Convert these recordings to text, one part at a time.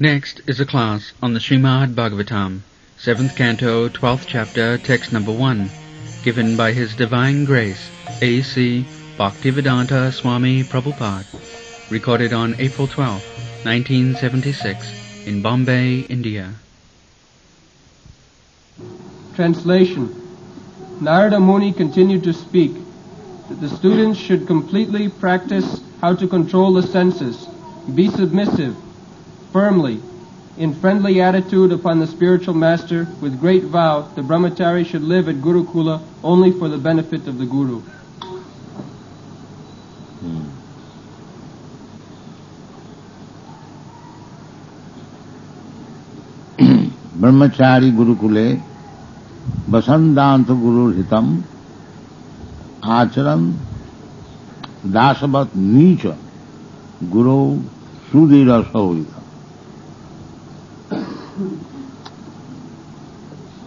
Next is a class on the Srimad Bhagavatam, 7th Canto, 12th Chapter, Text number 1, given by His Divine Grace, A.C. Bhaktivedanta Swami Prabhupada, recorded on April 12, 1976, in Bombay, India. Translation. Narada Muni continued to speak that the students should completely practice how to control the senses, be submissive, firmly, in friendly attitude upon the spiritual master. With great vow, the brahmachari should live at Gurukula only for the benefit of the Guru. Brahmachari Gurukule Vasandanta Guru Hitam Acharan Dasavat Nicha Guru Sudhira Saurita.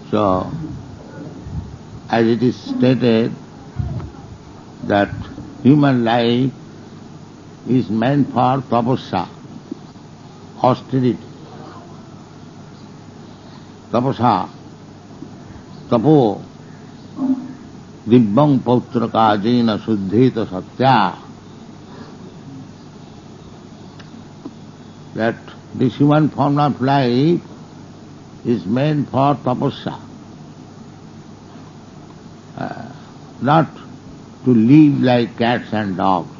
So, as it is stated that human life is meant for tapasya, austerity. Tapasya, tapo, dibbang pautraka jena suddheta satya. That this human form of life is meant for tapasya, not to live like cats and dogs.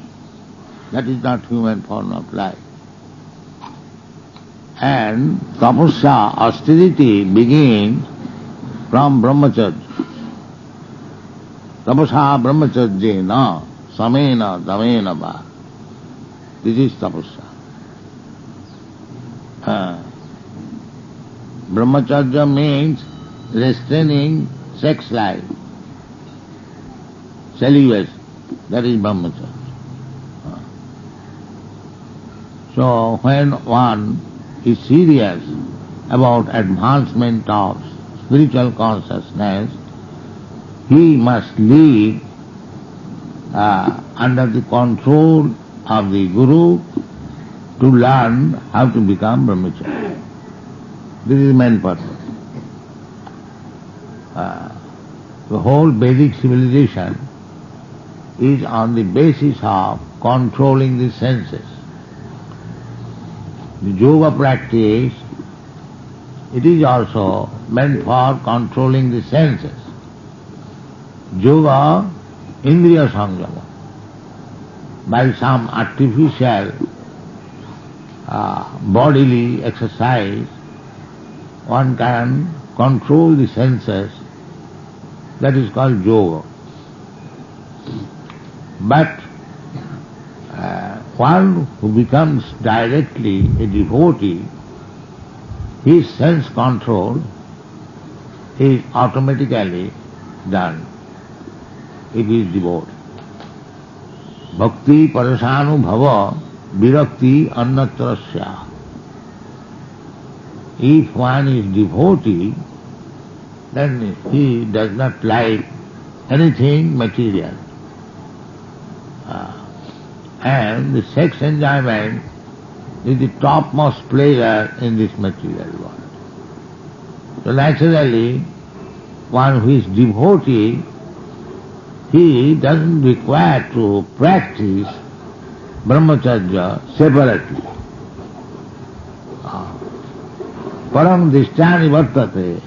That is not human form of life. And tapasya, austerity, begins from brahmacharya. Tapasya brahmacharya samena damena va. This is tapasya. Brahmacharya means restraining sex life, celibacy. That is brahmacharya. So when one is serious about advancement of spiritual consciousness, he must live under the control of the Guru to learn how to become brahmachari. This is the main purpose. The whole Vedic civilization is on the basis of controlling the senses. The yoga practice, it is also meant for controlling the senses. Yoga, indriya samyama. By some artificial bodily exercise, one can control the senses. That is called yoga. But one who becomes directly a devotee, his sense control is automatically done if he is devotee. Bhakti parasanu bhava virakti annatrasya. If one is devotee, then he does not like anything material. And the sex enjoyment is the topmost pleasure in this material world. So naturally, one who is devotee, he doesn't require to practice brahmacharya separately. Param dishtani vartate,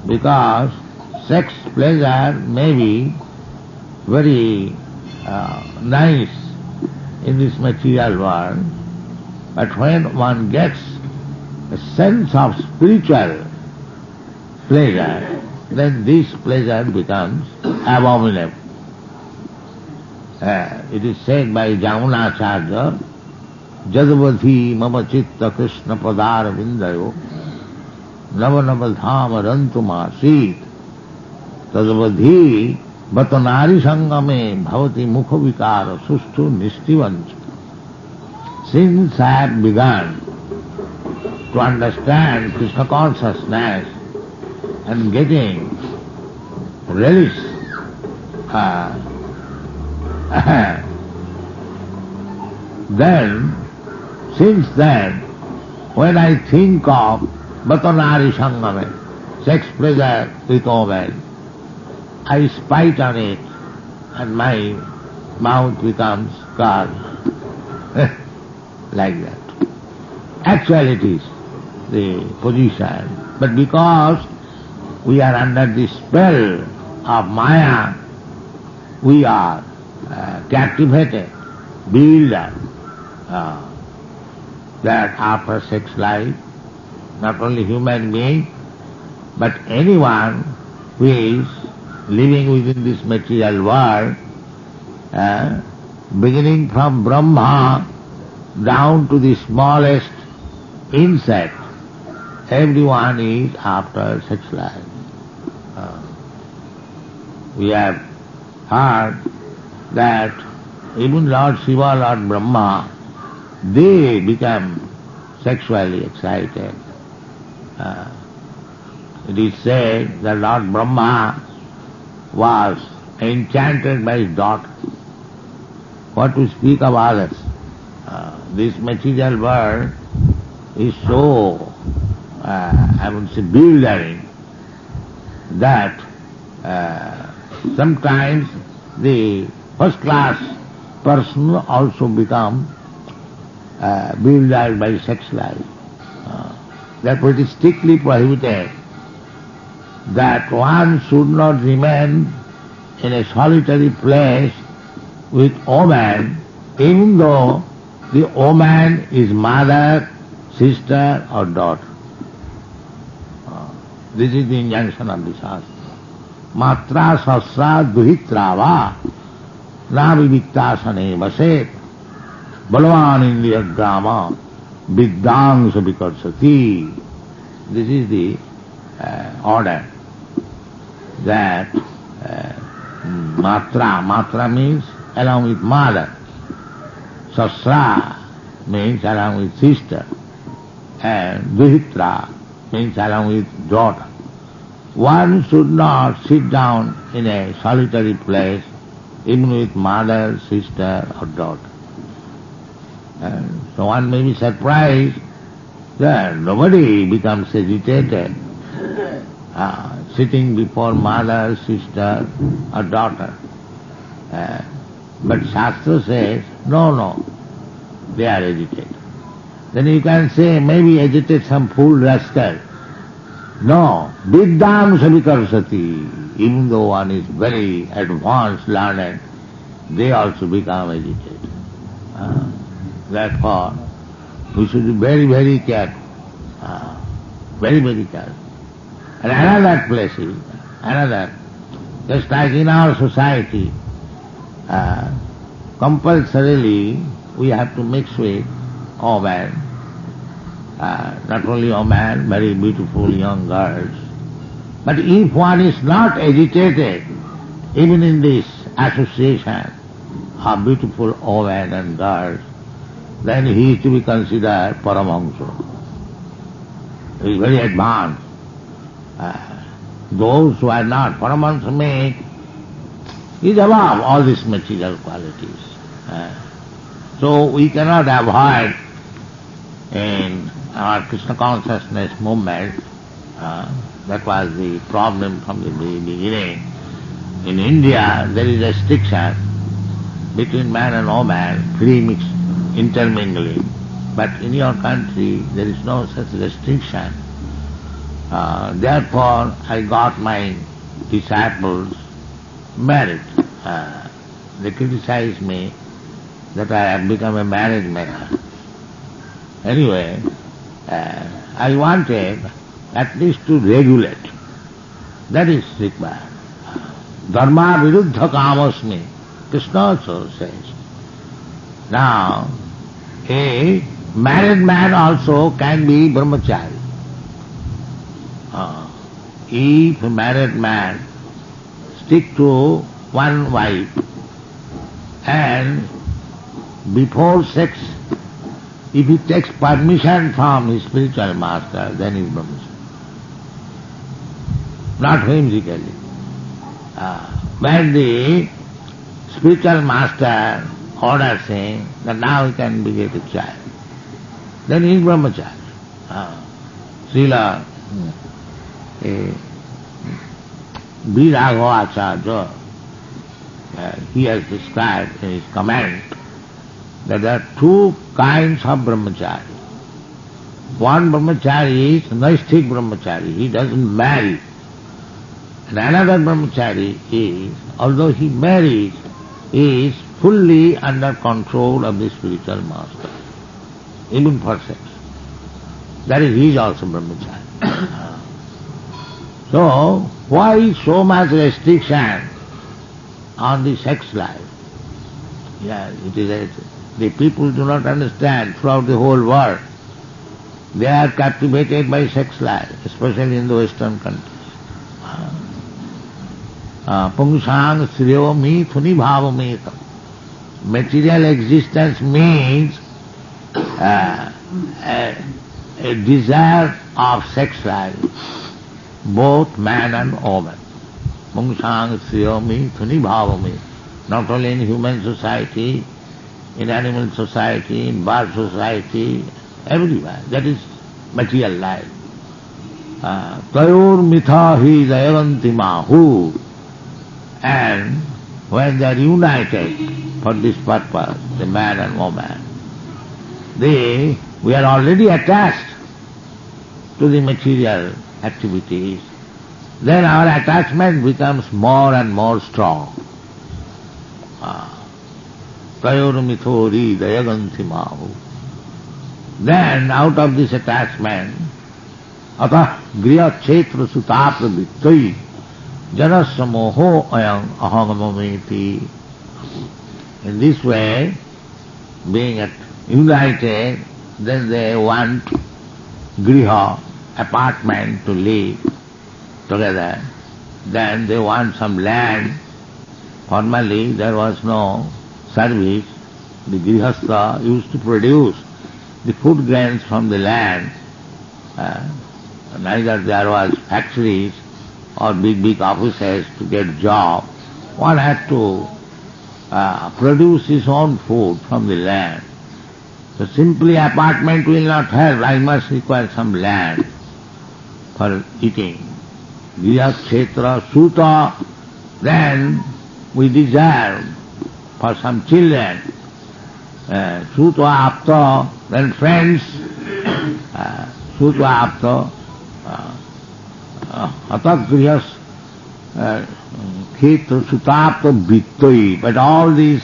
because sex pleasure may be very nice in this material world, but when one gets a sense of spiritual pleasure, then this pleasure becomes abominable. It is said by Jamunacharya, Jadavadhi mama chitta krishna padara vindayo navanavadhama rantumasit tadavadhi Bhatanari sangame bhavati mukha vikara sustu nishtivancha. Since I have begun to understand Krishna consciousness and getting relish, then, since then, when I think of Vatanari Sangame, sex pleasure with woman, I spite on it and my mouth becomes curled. Like that. Actually it is the position. But because we are under the spell of Maya, we are captivated, bewildered, that after sex life, not only human being, but anyone who is living within this material world, beginning from Brahma down to the smallest insect, everyone is after sex life. We have heard that even Lord Shiva, Lord Brahma, they become sexually excited. It is said that Lord Brahma was enchanted by his daughter. What to speak of others? This material world is so, I would say, bewildering that sometimes the first-class person also become bewildered by sex life. Therefore it is strictly prohibited that one should not remain in a solitary place with woman, even though the woman is mother, sister or daughter. This is the injunction of the Shastra. Matra sasra duhitrava na viviktasane vaset balavan indriya grama viddangsa vikarsati. This is the order that matra means along with mother, sasra means along with sister, and duhitra means along with daughter. One should not sit down in a solitary place even with mother, sister or daughter. And so one may be surprised that nobody becomes agitated sitting before mother, sister or daughter. But Shastra says, no, they are agitated. Then you can say, maybe agitate some fool rascal. No, viddam savikarsati. Even though one is very advanced, learned, they also become agitated. Therefore, we should be very, very careful. Very, very careful. And another place is, just like in our society, compulsorily we have to mix with women, not only women, very beautiful young girls. But if one is not agitated, even in this association of beautiful women and girls, then he is to be considered Paramahamsa. He is very advanced. Those who are not Paramahamsa means he is above all these material qualities. So we cannot avoid in our Krishna consciousness movement, that was the problem from the very beginning. In India there is restriction between man and woman, free mixed intermingling. But in your country there is no such restriction. Therefore I got my disciples married. They criticize me that I have become a marriage maker. Anyway, I wanted at least to regulate. That is required. Dharma viruddha kamasmi, Krishna also says. Now, a married man also can be brahmachari. If a married man stick to one wife and before sex, if he takes permission from his spiritual master, then he is brahmachari. Not whimsically. When the spiritual master orders him that now he can beget a child, then he is brahmachari. Srila B. Raghava Acharya, he has described in his comment that there are two kinds of brahmachari. One brahmachari is naisthik brahmachari, he doesn't marry. And another brahmachari is, although he marries, is fully under control of the spiritual master, even for sex. That is, he is also brahmachari. So, why so much restriction on the sex life? Yeah, it is the people do not understand throughout the whole world. They are captivated by sex life, especially in the Western countries. Pungsang sriyo mithuni bhavametam. Material existence means a desire of sex life, both man and woman. Pungsang sriyo mithuni bhavame. Not only in human society, in animal society, in bird society, everywhere. That is material life. Tayor mitha hi dayavanti mahu. And when they are united for this purpose, the man and woman, we are already attached to the material activities, then our attachment becomes more and more strong. Tayor mithori dayavanti mahu. Then out of this attachment, atah griya kshetra sutapra vittai janasya moho ayam ahangamameti. In this way, being united, then they want griha, apartment to live together. Then they want some land. Formerly there was no service. The grihastha used to produce the food grains from the land. Neither there was factories or big offices to get job. One had to produce his own food from the land. So simply apartment will not help. I must require some land for eating. Griha kshetra suta. Then we desire for some children. Suta apta, then friends. Suta apta. Atak grihas khetra sutapta vittoi. But all these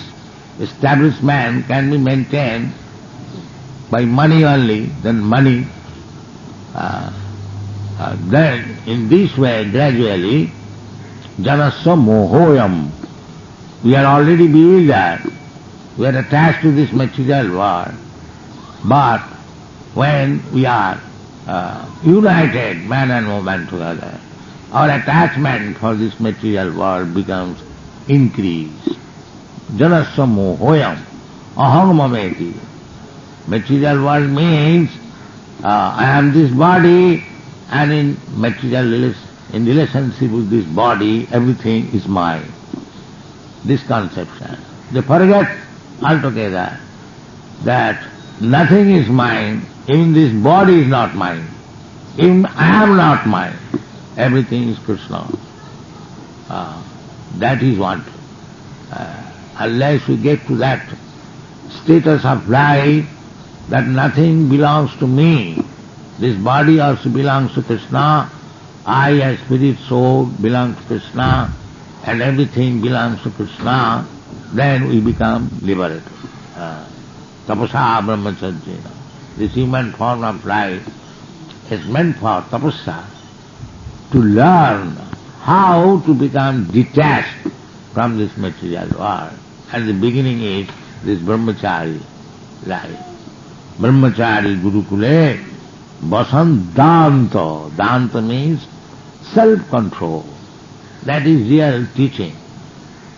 establishments can be maintained by money only, then money. Then in this way, gradually, janasya mohoyam. We are already bewildered. We are attached to this material world. But when we are united, man and woman together, our attachment for this material world becomes increased. Janasya mohoyam aham mameti. Material world means I am this body, and in relationship with this body, everything is mine. This conception. They forget altogether that nothing is mine, even this body is not mine, even I am not mine. Everything is Krishna. That is what. Unless we get to that status of life, that nothing belongs to me, this body also belongs to Krishna, I as spirit soul belong to Krishna, and everything belongs to Krishna, then we become liberated. Tapasa brahmacharya. This human form of life is meant for tapasa, to learn how to become detached from this material world. And the beginning is this brahmachari life. Brahmachari Gurukule Vasan Danta. Danta means self-control. That is real teaching.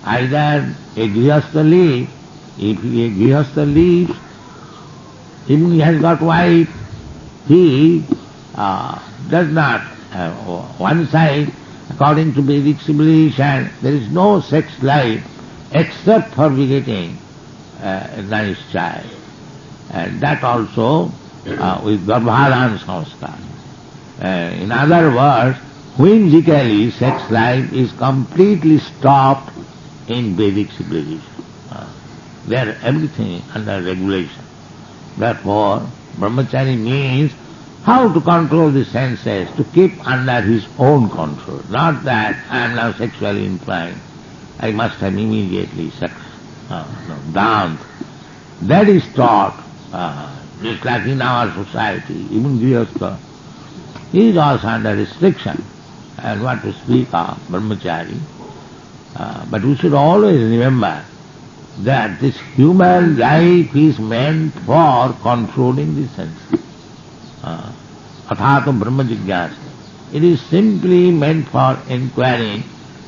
Either a grihastha lives, if a grihastha lives, even he has got wife, he does not, one side, according to Vedic civilization, there is no sex life except for begetting a nice child. And that also with Garbhadhan Samskar. In other words, whimsically sex life is completely stopped in Vedic civilization. There everything under regulation. Therefore, brahmachari means how to control the senses, to keep under his own control. Not that I am now sexually inclined, I must have immediately sex. Dance. That is taught, just like in our society, even Grihastha, he is also under restriction. And what to speak of brahmachari. But we should always remember that this human life is meant for controlling the senses. Athato Brahma Jigyasa. It is simply meant for inquiring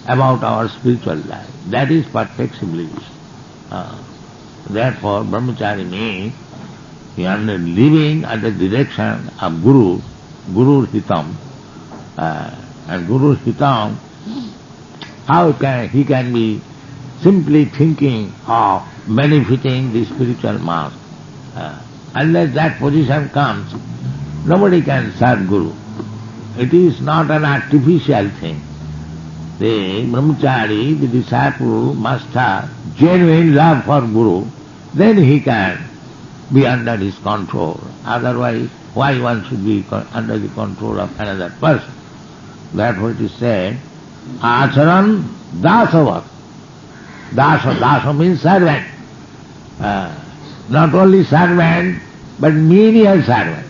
about our spiritual life. That is perfect civilization. Therefore, brahmachari means he is living under the direction of Guru, Guru Hitam. And Guru Hitam, how he can be simply thinking of benefiting the spiritual mass. Unless that position comes, nobody can serve Guru. It is not an artificial thing. The brahmachari, the disciple, must have genuine love for Guru, then he can be under his control. Otherwise, why one should be under the control of another person? Therefore it is said, Acharan dasavat. Dasa means servant. Not only servant, but menial servant.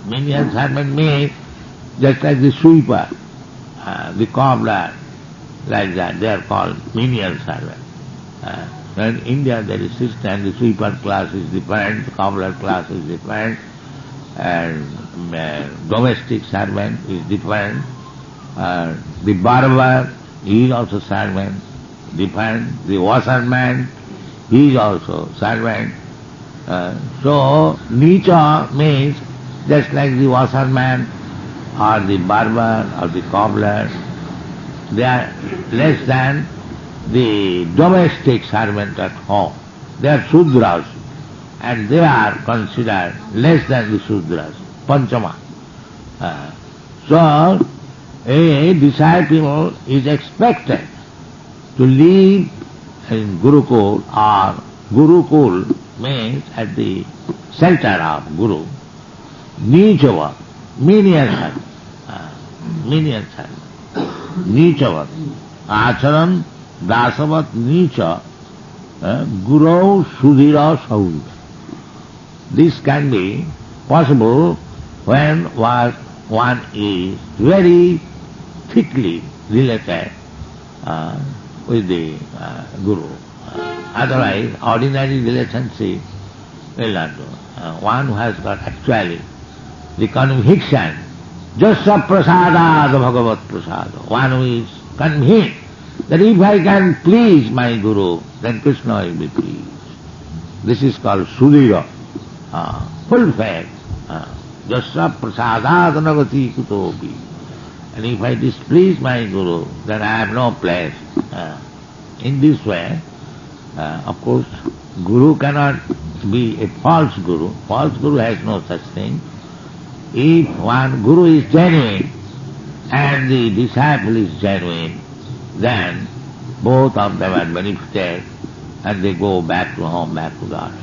Menial servant means just like the sweeper, the cobbler, like that. They are called menial servant. In India there is system, the sweeper class is different, the cobbler class is different, and domestic servant is different. The barber, he is also servant, different. The washerman, he is also servant. So, Nicha means just like the washerman or the barber or the cobbler, they are less than the domestic servant at home. They are Sudras, and they are considered less than the Sudras, Panchama. So, a disciple is expected to live in Gurukul, or Gurukul means at the center of Guru, Nichava, menial servant, menial servant, Nichava, Acharan dasavat nicha, Guru sudhira saudhira. This can be possible when one is very thickly related with the Guru. Otherwise, ordinary relationship will not do. One who has got actually the conviction, Jasya prasada bhagavat prasada. One who is convinced that if I can please my Guru, then Krishna will be pleased. This is called sudhira, full faith. Jasya prasada nagati kutopi. And if I displease my Guru, then I have no place. In this way, of course, Guru cannot be a false Guru. False Guru has no such thing. If one Guru is genuine and the disciple is genuine, then both of them are benefited and they go back to home, back to God.